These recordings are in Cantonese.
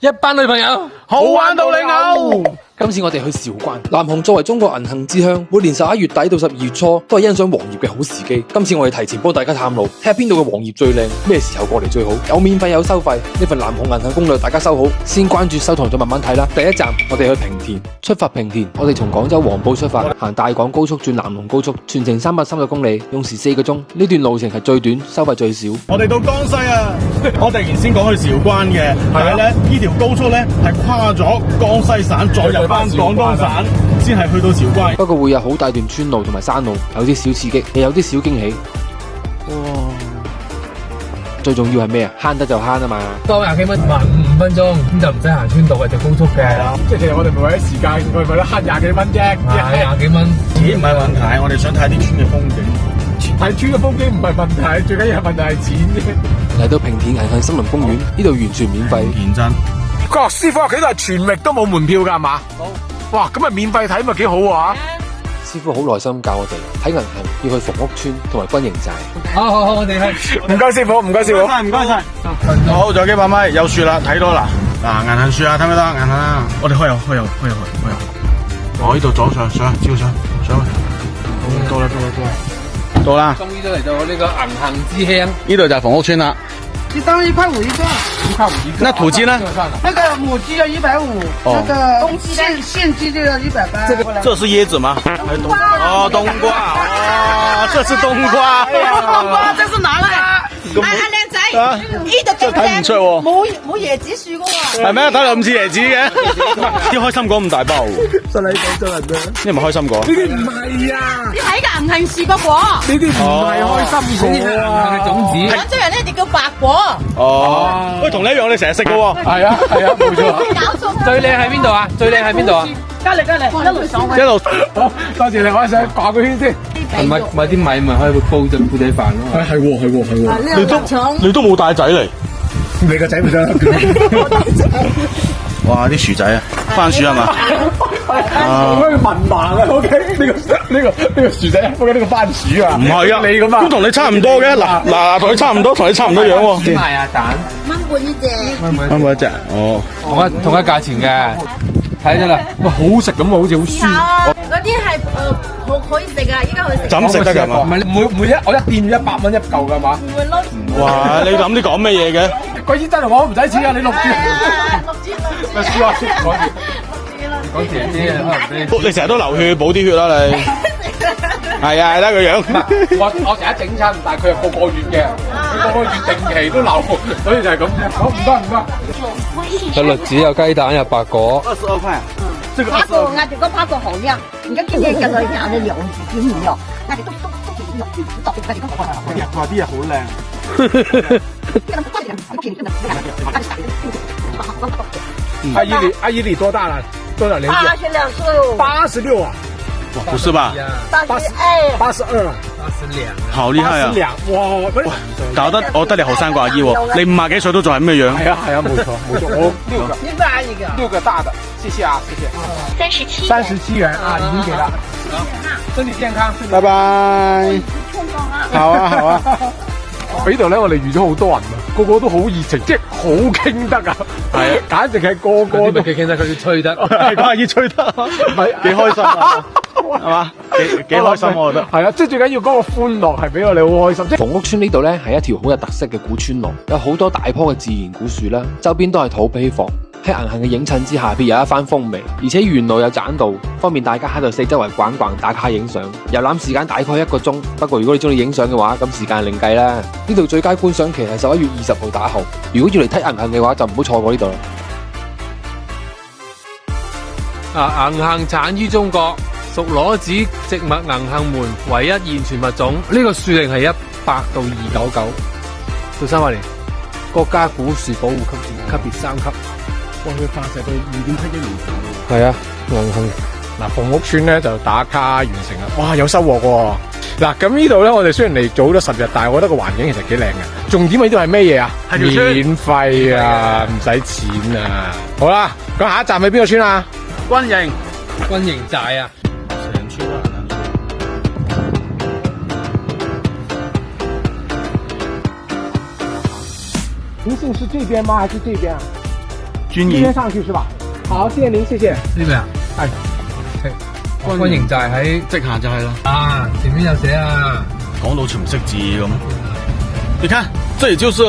一班女朋友，好玩到你嘔。今次我哋去韶關，南雄作為中國銀杏之鄉，每年11月底到12月初都係欣賞黃葉嘅好時機。今次我哋提前幫大家探路，睇下邊度嘅黃葉最靚，咩時候過嚟最好，有免費有收費。呢份南雄銀杏攻略大家收好，先關注收藏再慢慢睇啦。第一站我哋去平田，出發平田，我哋從廣州黃埔出發，行大廣高速轉南龍高速，全程330公里，用時4個鐘。呢段路程係最短，收費最少。我哋到江西啊！我哋原先講去韶關嘅，但係咧呢條高速咧係跨咗江西省，再入翻廣東省，先係去到韶關。不過會有好大段村路同埋山路，有啲小刺激，亦有啲小驚喜。哇！最重要係咩啊？慳得就慳啊嘛！多廿幾蚊，慢5分鐘，咁就唔使行村道嘅，就高速嘅。係啦，即係其實我哋唔係為咗時間，我哋為咗慳廿幾蚊啫。係廿幾蚊，錢唔係問題，我哋想睇啲村嘅風景。睇村嘅風景唔係問題，最緊要係問題係錢啫。嚟到平田銀杏森林公園，呢度完全免費。認真。個師傅屋企都係全域都冇門票㗎係嘛？冇。哇，咁咪免費睇咪幾好啊！師傅好耐心咁教我哋睇銀杏要去鳳屋村同埋軍營寨。好，我哋去。唔該師傅，唔該師傅，唔該晒。好，仲有幾百米，有樹啦，睇到啦。嗱，銀杏樹啊，睇唔睇得？銀杏啊，我哋開入。我呢度左上，照上。到啦。到啦。終於都嚟到呢個銀杏之鄉。呢度就係鳳屋村啦。就當1塊5一個1塊5一個。那土雞呢？那個母雞要150，那個現雞就要180。這是椰子嗎？冬瓜。哦，冬瓜。哦，這是冬瓜。冬瓜，這是哪來？靚仔，呢度真係睇唔出喎。冇椰子樹噶喎。係咩？睇嚟咁似椰子嘅。啲開心果咁大包。真係講真啊！呢係咪開心果？呢啲唔係啊！你睇個銀杏樹個果，呢啲唔係開心果啊！嘅種子。廣州人咧就叫白果。哦。喂，同你一樣，你成日食嘅喎。係啊，冇錯。搞錯。最靚喺邊度啊？最靚喺邊度啊？隔離，一路上去。一路。好，多謝你，我想掛個圈先。買啲米咪可以煲隻煲仔飯咯。係喎。你都冇帶仔嚟。你個仔咪得。哇！啲薯仔啊，番薯係嘛？我可以文盲啊 ，OK？呢個薯仔，我嘅呢個番薯啊，唔係啊，你咁啊，都同你差唔多嘅。嗱，同你差唔多樣喎。點賣啊蛋？1半一隻。啱唔一隻？哦，同一價錢嘅，睇得啦。哇，好食咁啊，好似好酸。嗰啲係可以食噶，依家可以食。怎食得㗎嘛？唔係我一店100蚊一嚿㗎嘛？唔會咯。哇！你諗啲講咩嘢嘅？鬼知真係我唔使錢啊！你6注。六注輸講住。講謝啲啊，你成日都流血，補啲血啦你。係啊，得個樣。我成日整親，但係佢係個月嘅，佢個月定期都流，所以就係咁啫。好，唔該。有栗子，有雞蛋，有白果。22塊。這個我哋個包個好靚，你看今天跟到nhà嘅油點唔油？我哋都話啲嘢好靚。阿姨你多大了？多少年紀？86啊！不是吧？82。好厲害啊！哇！搞得我得你後生過阿姨喎，你50幾歲都仲係咁嘅樣。係啊，冇錯。我6個大的，謝謝啊，謝謝。37元啊，已經給了。身體健康，拜拜。好啊。呢度咧，我哋遇咗好多人啊，個個都好熱情，即係好傾得啊。係啊，簡直係個個都傾得，佢要吹得，係講阿姨吹得，唔係幾開心啊，係嘛？幾開心我覺得。係啊，即係最緊要嗰個歡樂係俾我哋好開心。鳳屋村呢度咧係一條好有特色嘅古村落，有好多大棵嘅自然古樹啦，周邊都係土坯房。喺銀杏嘅映襯之下，別有一番風味。而且沿路有棧道，方便大家喺度四周圍逛逛、打卡影相。遊覽時間大概1個鐘，不過如果你中意影相嘅話，咁時間另計啦。呢度最佳觀賞期係11月20號打後。如果要嚟睇銀杏嘅話，就唔好錯過呢度啦。銀杏產於中國，屬裸子植物銀杏門唯一現存物種。呢個樹齡係100到299到300年，國家古樹保護級別3級。哇！佢發射到2.7億年前。係啊，銀杏。嗱，鳳屋村咧就打卡完成啦，哇，有收穫喎！嗱，咁呢度咧，我哋雖然嚟早咗10日，但係我覺得個環境其實幾靚嘅。重點喺呢度係咩嘢啊？係條村。免費啊，唔使錢啊！好啦，咁下一站係邊個村啊？軍營寨啊！成村都銀銀杏樹是這邊嗎？還是這邊啊？專今天業。上去是吧？好，謝謝您，謝謝。呢邊啊？係。軍營就係喺即下就係啦。啊，前面有寫啊。講到全唔識字咁。你看，這裡就是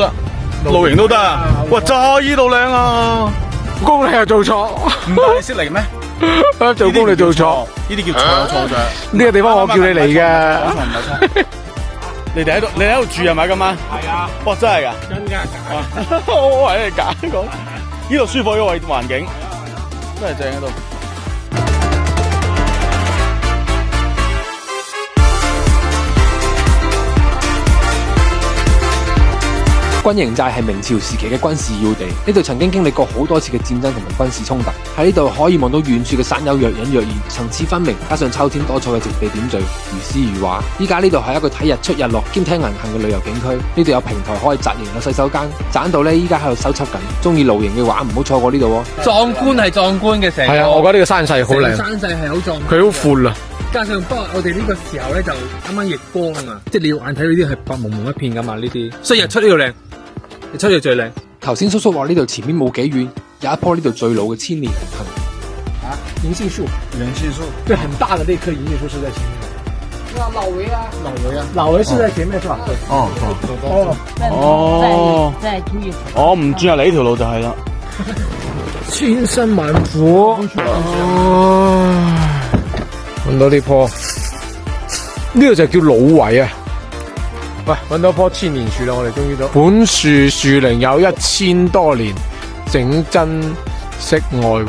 露營都得啊！哇，就依度靚啊！工你又做錯，唔得，你識嚟咩？做工你做錯，呢啲叫錯有錯咋。呢個地方我叫你嚟嘅。講錯唔係錯。你哋喺度住係咪今晚？係啊。哇，真係㗎？真㗎。我係你假講。呢度舒服嘅環境，真係正喺度。軍營寨係明朝時期嘅軍事要地，呢度曾經經歷過好多次嘅戰爭同埋軍事衝突。喺呢度可以望到遠處嘅山丘若隱若現，層次分明，加上秋天多彩嘅植被點綴，如詩如畫。依家呢度係一個睇日出日落兼睇銀杏嘅旅遊景區，呢度有平台可以紮營，有洗手間。棧道呢依家喺度修葺緊，中意露營嘅話唔好錯過呢度喎。壯觀係壯觀嘅成個。係啊，我覺得呢個山勢好靚，山勢係好壯觀。佢好闊啊。加上不過我哋呢個時候咧就啱啱逆光啊，即係你肉眼睇到啲係白蒙蒙一片噶嘛呢啲，所以日出呢度靚，日出呢度最靚。頭先叔叔話呢度前面冇幾遠，有一棵呢度最老嘅千年紅杏。啊，銀杏樹，元氣樹，對，很大的那棵銀杏樹是在前面。老圍啊，老圍是在前面是吧？對。再注意。我唔轉入嚟呢條路就係啦。千辛萬苦，揾到呢棵，呢個就叫老圍啊！喂，揾到棵千年樹啦，我哋終於都。本樹樹齡有1000多年，整真式愛護。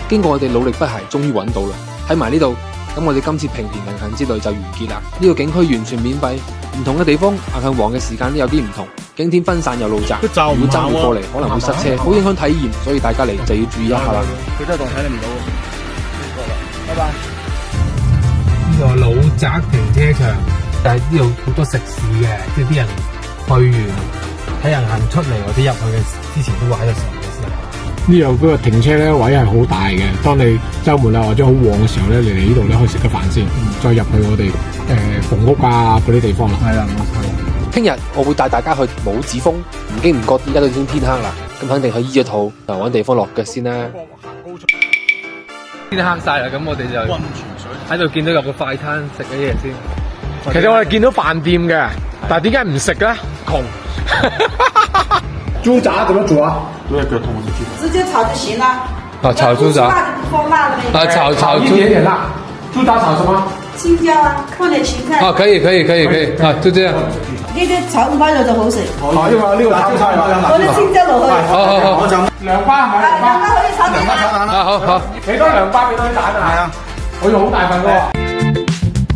經過我哋努力不懈，終於揾到啦！睇埋呢度，咁我哋今次平田銀杏之旅就完結啦。呢個景區完全免費，唔同嘅地方銀杏黃嘅時間都有啲唔同，景點分散又路窄，如果爭住過嚟可能會塞車，好影響體驗，所以大家嚟就要注意一下啦。佢真係當睇你唔到喎。拜拜。呢個老宅停車場，但係呢度好多食肆嘅，即係啲人去完睇銀杏出嚟或者入去嘅之前都會喺度食嘅時候。呢度嗰個停車咧位係好大嘅，當你週末啊或者好旺嘅時候咧，你嚟呢度咧可以食個飯先，再入去我哋房屋啊嗰啲地方啦。係啦，冇錯。聽日我會帶大家去帽子峰，唔經唔覺而家都已經天黑啦，咁肯定去醫咗肚，就揾地方落腳先啦。天黑晒啦，咁我哋就喺度見到有個快餐食嘅嘢先。其實我哋見到飯店嘅，但係點解唔食咧？窮。豬雜點樣做啊？都係腳痛我就知。直接炒就行了。啊，炒豬雜。辣就不放辣了呗。啊，炒一點點辣。豬雜炒什麼？青椒啊，放點芹菜。啊，可以，啊，就這樣。呢啲炒五花肉就好食。好，呢個炒菜放啲青椒落去。好。我就涼瓜係咪？涼瓜可以炒蛋啊。啊，好。幾多涼瓜幾多啲蛋啊？係啊，我用好大份㗎喎。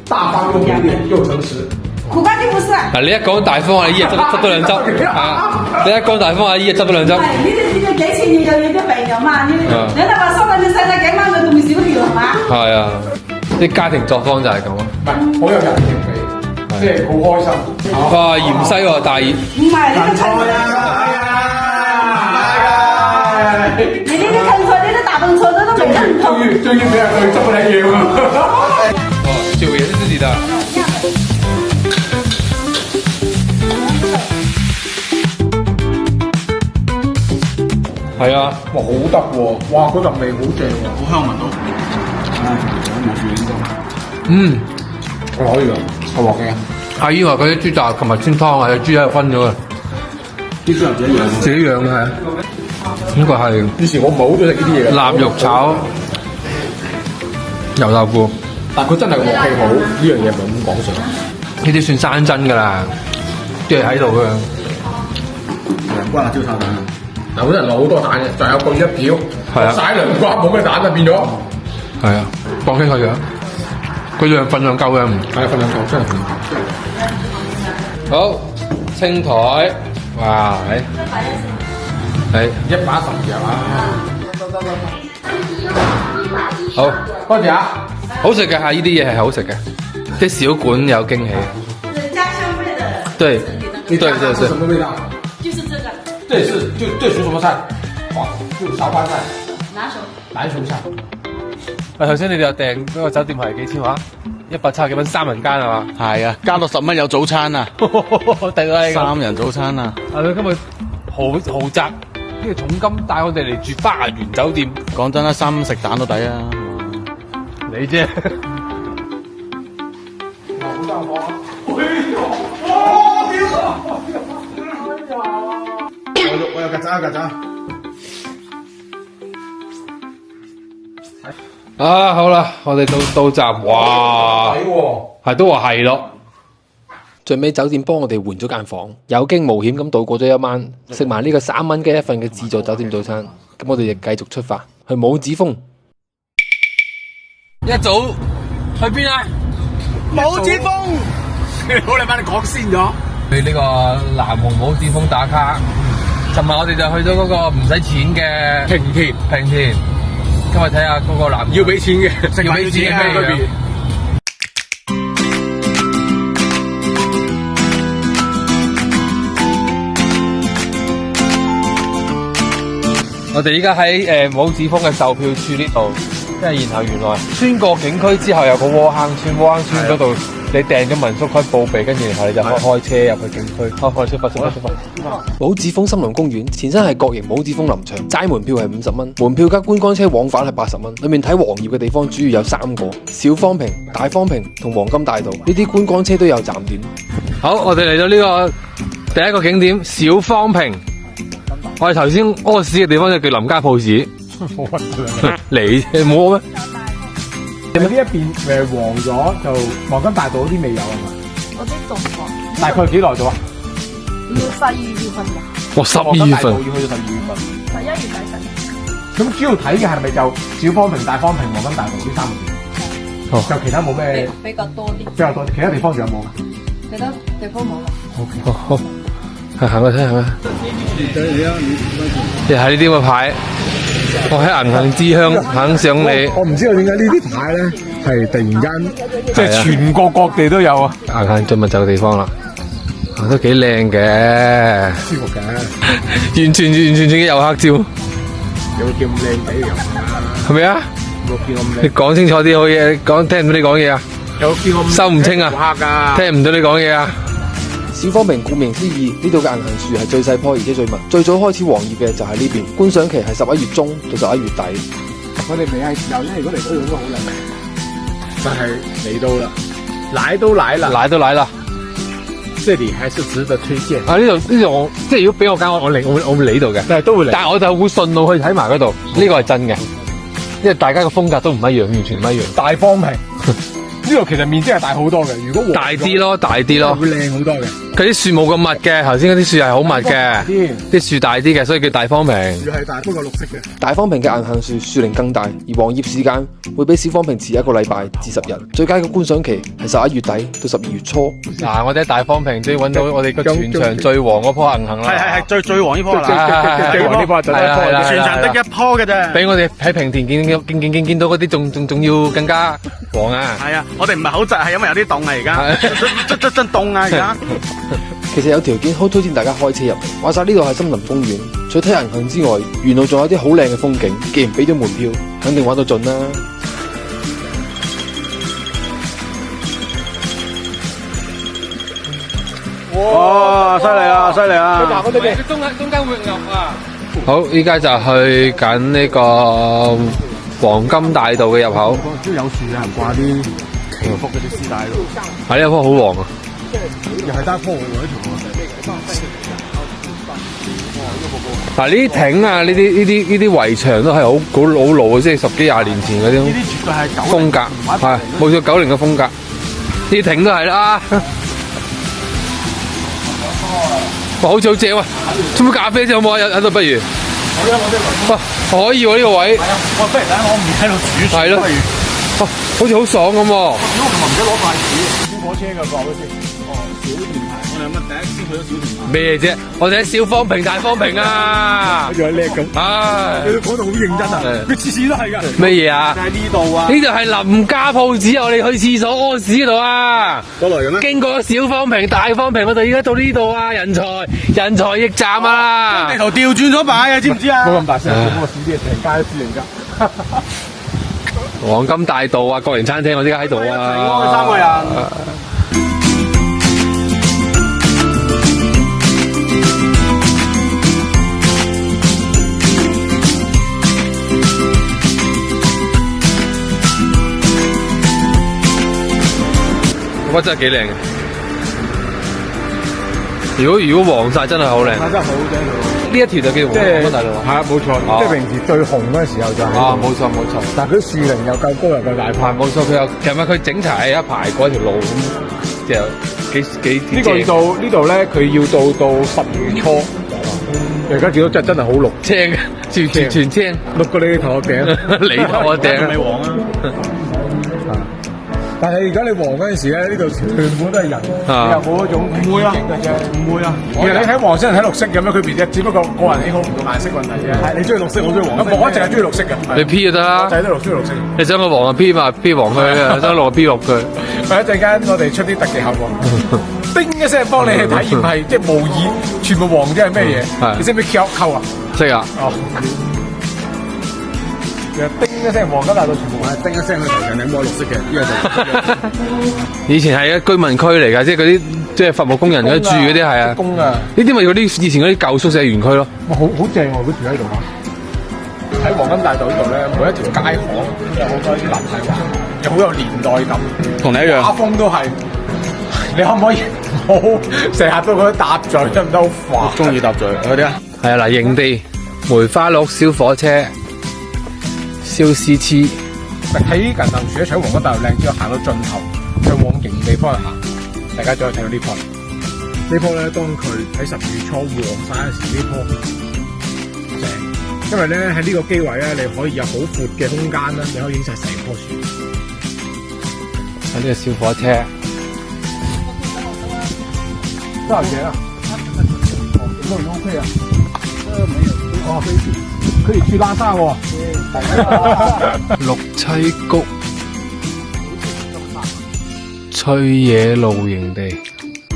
大方又美麗又誠實。苦瓜就不是。嗱，你一講大方，阿姨啊執多兩汁，係啊！你一講大方，阿姨啊執多兩汁。係呢啲幾千年就有啲肥肉嘛，你睇話收翻啲細細幾蚊佢仲少條係嘛？係啊，啲家庭作風就係咁啊。唔係，好有人情味，即係好開心。哇，芫荽喎，大熱。唔係呢個芹菜，你呢啲芹菜呢啲大笨菜都味得唔同。終於俾人去執嗰啲嘢喎。哦，酒也是自己的。係啊，哇，好得喎！哇，嗰陣味好正喎，好香聞到。冇住應該。嗯，我可以㗎，我鑊嘅。阿姨話嗰啲豬雜琴日穿湯啊，豬喺度分咗啊。啲豬油自己養。自己養嘅係啊。呢個係以前我唔係好中意食呢啲嘢嘅。臘肉炒油豆腐，但佢真係個鑊氣好，呢樣嘢唔係咁講上。呢啲算山珍㗎啦，即係喺度嘅。涼瓜辣椒炒蛋。嗱，嗰啲人落好多蛋嘅，就有個一瓢，係啊，曬涼瓜冇咩蛋啊變咗。係啊，放輕佢樣，佢量份量夠嘅，係份量夠，真係份量夠。好，清台，哇，係112係嘛？好，多謝啊！好食嘅係呢啲嘢係好食嘅，啲小館有驚喜。是家鄉味的。對，對。什麼味道？就是這個。這是這屬什麼菜？哇，就韶關菜。拿手。籃球菜。頭先你哋又訂嗰個酒店係幾錢話？ 170幾蚊3人間係嘛？係啊，加到10蚊有早餐啊，頂啊3人早餐啊。佢今日豪宅呢個重金帶我哋嚟住花園酒店，講真啦，3蚊食蛋都抵啊。你啫。我有曱甴。啊，好啦，我哋到站，哇，係都話係咯。最尾酒店幫我哋換咗間房，有驚無險咁度過咗一晚，食埋呢個3蚊雞一份嘅自助酒店早餐。咁我哋就繼續出發去帽子峰。一早去邊啊？帽子峰，好你幫你講先咗。去呢個南紅帽子峰打卡。尋日我哋就去咗嗰個唔使錢嘅平田。今日睇下嗰個南要俾錢嘅，要俾錢嘅嗰邊。我哋依家喺帽子峰嘅售票處呢度，然後原來穿過景區之後有個窩坑村嗰度，你訂咗民宿可以報備，跟住然後你就可以開車入去景區。開出發。帽子峰森林公園前身係國營帽子峰林場，齋門票係50蚊，門票加觀光車往返係80蚊。裏面睇黃葉嘅地方主要有3個：小方坪、大方坪同黃金大道。呢啲觀光車都有站點。好，我哋嚟到呢個第一個景點小方坪。我哋頭先屙屎嘅地方就叫林家鋪子。好核突啊！你冇屙咩？呢一邊黃咗，就黃金大道嗰啲未有係嘛？嗰啲仲黃，大概幾耐到啊？要12月份嘅哇，12月份要去到12月份。 ，11月底10。咁主要睇嘅係咪就小方坪、大方坪、黃金大道呢3個地？就其他冇咩比較多啲，比較多，其他地方仲有冇啊？其他地方冇啦。好，行去睇下。又係呢啲咁嘅牌，我喺銀杏之鄉肯上你。我唔知道點解呢啲牌咧係突然間即係全國各地都有啊！銀杏進物就嘅地方啦，都幾靚嘅，舒服嘅，完全嘅遊客照，有冇見咁靚仔嘅人啊？係咪啊？有冇見咁你講清楚啲好嘢，聽唔到你講嘢啊？有冇見咁收唔清啊？遊客啊？聽唔到你講嘢啊？小方坪顧名思義，呢度嘅銀杏樹係最細棵而且最密，最早開始黃葉嘅就喺呢邊。觀賞期係11月中到11月底。我哋未係時候咧，如果嚟到應該好靚，但係嚟到啦，來都來啦，這裡還是值得推薦。啊，呢度我即係如果俾我揀，我會嚟呢度嘅，但係都會嚟，但係我就會順路去睇埋嗰度，呢個係真嘅，因為大家嘅風格都唔一樣，完全唔一樣。大方坪呢度其實面積係大好多嘅，如果大啲咯，會靚好多嘅。佢啲樹冇咁密嘅，頭先嗰啲樹係好密嘅，啲樹大啲嘅，所以叫大方坪。樹係大，不過綠色嘅。大方坪嘅銀杏樹樹齡更大，而黃葉時間會比小方坪遲1個禮拜至10日。最佳嘅觀賞期係11月底到12月初。嗱，我哋喺大方坪終於揾到我哋個全場最黃嗰棵銀杏啦。係最黃呢棵啦，最黃呢棵就係一棵，全場得一棵嘅啫。比我哋喺平田見到嗰啲仲要更加黃啊！係啊，我哋唔係好窒，係因為有啲凍啊，而家真凍啊，而家。其實有條件好推薦大家開車入嚟，話晒呢度係森林公園，除睇銀杏之外，沿路仲有啲好靚嘅風景。既然俾咗門票，肯定玩到盡啦。哇！犀利啊，犀利啊！中間會入啊！好，依家就去緊呢個黃金大道嘅入口。都有樹有人掛啲祈福嗰啲絲帶咯。係呢棵好黃啊！又係單棵喎，呢條。嗱，呢啲亭啊，呢啲圍牆都係好老嘅，即係10幾20年前嗰啲。呢啲絕對係風格，係冇錯90嘅風格。呢啲亭都係啦。哇，好似好正啊！沖杯咖啡先好唔好啊？喺度不如。哇，可以喎呢個位。係啊，我不如等我唔喺度煮。係咯。哇，好似好爽咁喎。如果唔記得攞筷子，先火車嘅噃，好似。小甜牌，我哋有乜第一先去咗小甜牌？咩啫？我哋喺小方坪、大方坪啊！好似好叻咁。唉，你講到好認真啊！佢次次都係㗎。咩嘢啊？喺呢度啊！呢度係林家鋪子，我哋去廁所屙屎嗰度啊！過來嘅咩？經過咗小方坪、大方坪，我哋而家到呢度啊！人才驛站啊！地圖調轉咗擺啊！知唔知啊？冇咁大聲，我少啲，成街都知人家。黃金大道啊，國營餐廳我依家喺度啊。三個人。哇，真係幾靚嘅。如果黃晒真係好靚。真係好正呢一條就叫黃金大道啊。係啊，冇錯，即係平時最紅嗰陣時候就係。啊，冇錯冇錯。但係佢樹齡又夠高又夠大係排。冇錯，佢有其實佢整齊係一排嗰條路咁，就幾呢個要到呢度咧，佢要到10月初。而家見到真係好綠，青嘅，全青，綠過你頭殼頂。你頭我頂未黃啊！但係而家你黃嗰陣時咧，呢度全部都係人，你又冇嗰種唔會啊嘅啫。唔會啊！其實你睇黃色同睇綠色有咩區別啫？只不過個人喜好唔同顏色問題啫。係你中意綠色，我中意黃色。我一直係中意綠色嘅。你 P 就得啦。就係都中意綠色。你想個黃就 P 嘛，P 黃佢，想綠就 P 綠佢。一陣間我哋出啲特技效果，叮一聲幫你去體驗係即係模擬全部黃即係咩嘢？係你識唔識扣啊？識啊！哦。叮一聲黃金大道全部係叮一聲去頭上，你摸綠色嘅，呢個就以前係居民區嚟㗎，即係嗰啲即係伐木工人嗰啲住嗰啲係啊。工啊！呢啲咪嗰啲以前嗰啲舊宿舍園區咯。哇，好正喎！佢住喺度啊！喺黃金大道呢度咧，每一條街巷有好多啲立體畫，又好有年代感。同你一樣。畫風都係，你可唔可以唔好成日都覺得搭嘴得唔得好煩？中意搭嘴嗰啲啊！係啊，嗱，營地、梅花鹿、燒火車、燒絲黐。喺銀杏樹咧，除咗黃金大道靚之外，行到盡頭，再往營地方去行，大家再睇到呢棵。呢棵咧，當佢喺10月初黃晒嗰時，呢棵正，因為咧喺呢個機位咧，你可以有好闊嘅空間啦，你可以影晒成棵樹。喺呢個燒火車。多少錢啊？這個也 OK 啊。沒有。哦，可以去拉薩喎。綠棲谷、翠野露營地。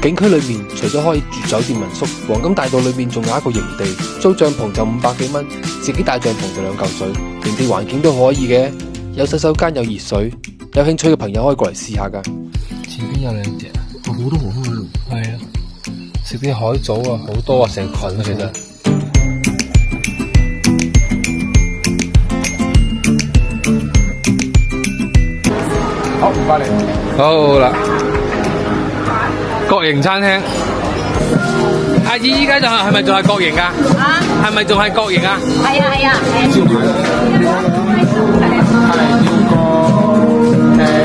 景區裏面除咗可以住酒店民宿，黃金大道裏面仲有一個營地，租帳篷就500幾蚊，自己帶帳篷就2嚿水。營地環境都可以嘅，有洗手間有熱水，有興趣嘅朋友可以過嚟試下噶。前邊有2隻，好多黃金喺度。係啊，食啲海藻啊，好多啊，成群啊，其實。好，唔該你。好啦，國營餐廳。阿姨依家就係咪仲係國營㗎？啊，係咪仲係國營啊？係啊係啊係啊。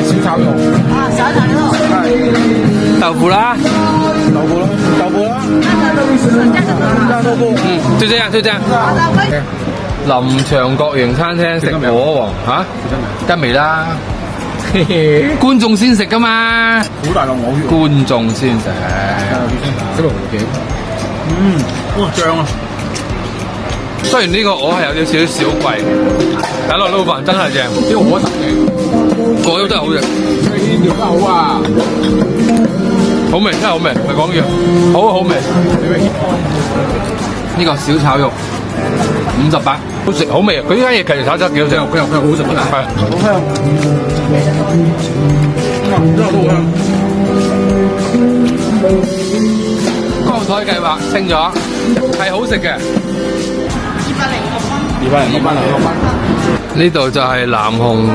小炒肉。啊，小炒肉。豆腐啦。豆腐啦。加豆腐。就這樣就這樣。臨場國營餐廳食鵝王嚇，跟未啦？觀眾先食噶嘛，好大嚿鵝血。觀眾先食。小龍蝦。哇醬啊！雖然呢個鵝係有少少貴，但落撈飯真係正。呢個鵝特嘅，個都真係好食。呢條真好啊！好味，真係好味，唔係講笑，好味。呢個小炒肉58，好食好味啊！佢呢間嘢其實炒得幾好食，佢又好食，係好香。真係好香。光台計劃清咗，係好食嘅。206蚊。呢度就係南雄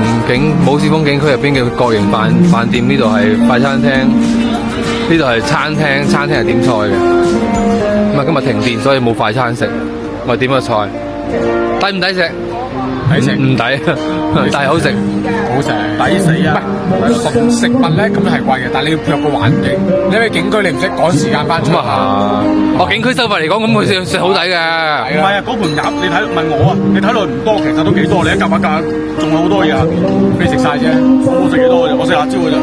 武士峰景區入邊嘅國營飯店，呢度係快餐廳，呢度係餐廳，餐廳係點菜嘅。咁啊，今日停電，所以冇快餐食，我點個菜，抵唔抵食？抵食唔抵，但係好食。好食，抵死啊！唔係食物咧，咁係貴嘅，但係你要配合個環境。你喺景區，你唔使趕時間翻出。咁啊係，景區收費嚟講，咁佢食好抵嘅。唔係啊，嗰盤鴨你睇問我啊，你睇落唔多，其實都幾多。你一夾一夾，仲有好多嘢下邊，未食晒啫。我食幾多嘅啫？我食辣椒嘅啫。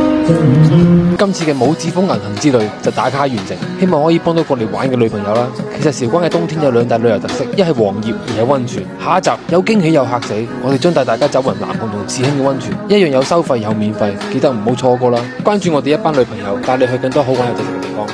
今次嘅拇指峰銀杏之旅就打卡完成，希望可以幫到過嚟玩嘅女朋友啦。其實韶關嘅冬天有2大旅遊特色，一係黃葉，二係溫泉。下一集有驚喜有嚇死，我哋將帶大家走勻南雄同志興嘅溫泉，一樣有收費有免費，記得唔好錯過啦！關注我哋一班女朋友，帶你去更多好玩有特色嘅地方。